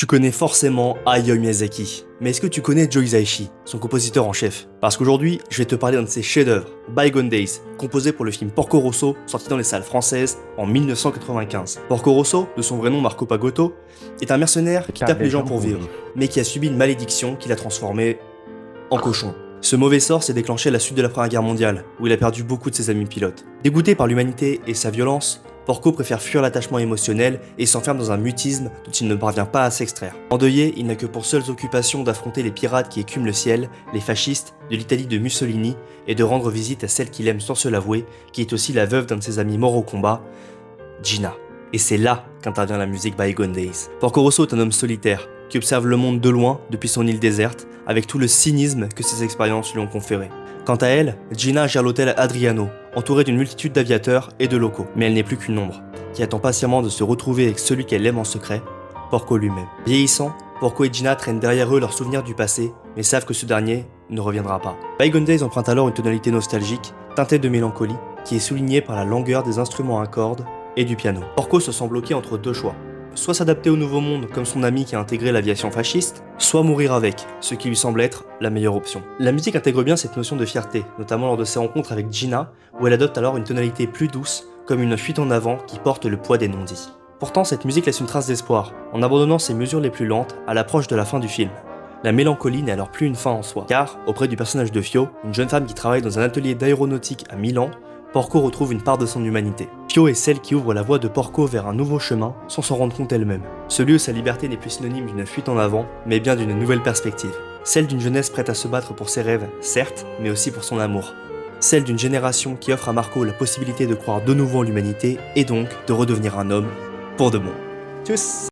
Tu connais forcément Hayao Miyazaki, mais est-ce que tu connais Joe Hisaishi, son compositeur en chef? Parce qu'aujourd'hui, je vais te parler d'un de ses chefs-d'œuvre, Bygone Days, composé pour le film Porco Rosso, sorti dans les salles françaises en 1995. Porco Rosso, de son vrai nom Marco Pagotto, est un mercenaire qui tape les gens pour vivre, mais qui a subi une malédiction qui l'a transformé en cochon. Ce mauvais sort s'est déclenché à la suite de la Première Guerre mondiale, où il a perdu beaucoup de ses amis pilotes. Dégoûté par l'humanité et sa violence, Porco préfère fuir l'attachement émotionnel et s'enferme dans un mutisme dont il ne parvient pas à s'extraire. Endeuillé, il n'a que pour seules occupations d'affronter les pirates qui écument le ciel, les fascistes, de l'Italie de Mussolini, et de rendre visite à celle qu'il aime sans se l'avouer, qui est aussi la veuve d'un de ses amis morts au combat, Gina. Et c'est là qu'intervient la musique Bygone Days. Porco Rosso est un homme solitaire, qui observe le monde de loin depuis son île déserte, avec tout le cynisme que ses expériences lui ont conféré. Quant à elle, Gina gère l'hôtel Adriano, entourée d'une multitude d'aviateurs et de locaux. Mais elle n'est plus qu'une ombre, qui attend patiemment de se retrouver avec celui qu'elle aime en secret, Porco lui-même. Vieillissant, Porco et Gina traînent derrière eux leurs souvenirs du passé, mais savent que ce dernier ne reviendra pas. Bygone Days emprunte alors une tonalité nostalgique, teintée de mélancolie, qui est soulignée par la longueur des instruments à cordes et du piano. Porco se sent bloqué entre deux choix. Soit s'adapter au nouveau monde comme son ami qui a intégré l'aviation fasciste, soit mourir avec, ce qui lui semble être la meilleure option. La musique intègre bien cette notion de fierté, notamment lors de ses rencontres avec Gina, où elle adopte alors une tonalité plus douce, comme une fuite en avant qui porte le poids des non-dits. Pourtant, cette musique laisse une trace d'espoir, en abandonnant ses mesures les plus lentes à l'approche de la fin du film. La mélancolie n'est alors plus une fin en soi, car, auprès du personnage de Fio, une jeune femme qui travaille dans un atelier d'aéronautique à Milan, Porco retrouve une part de son humanité. Fio est celle qui ouvre la voie de Porco vers un nouveau chemin sans s'en rendre compte elle-même. Celui où sa liberté n'est plus synonyme d'une fuite en avant, mais bien d'une nouvelle perspective. Celle d'une jeunesse prête à se battre pour ses rêves, certes, mais aussi pour son amour. Celle d'une génération qui offre à Marco la possibilité de croire de nouveau en l'humanité et donc de redevenir un homme pour de bon. Tchuss!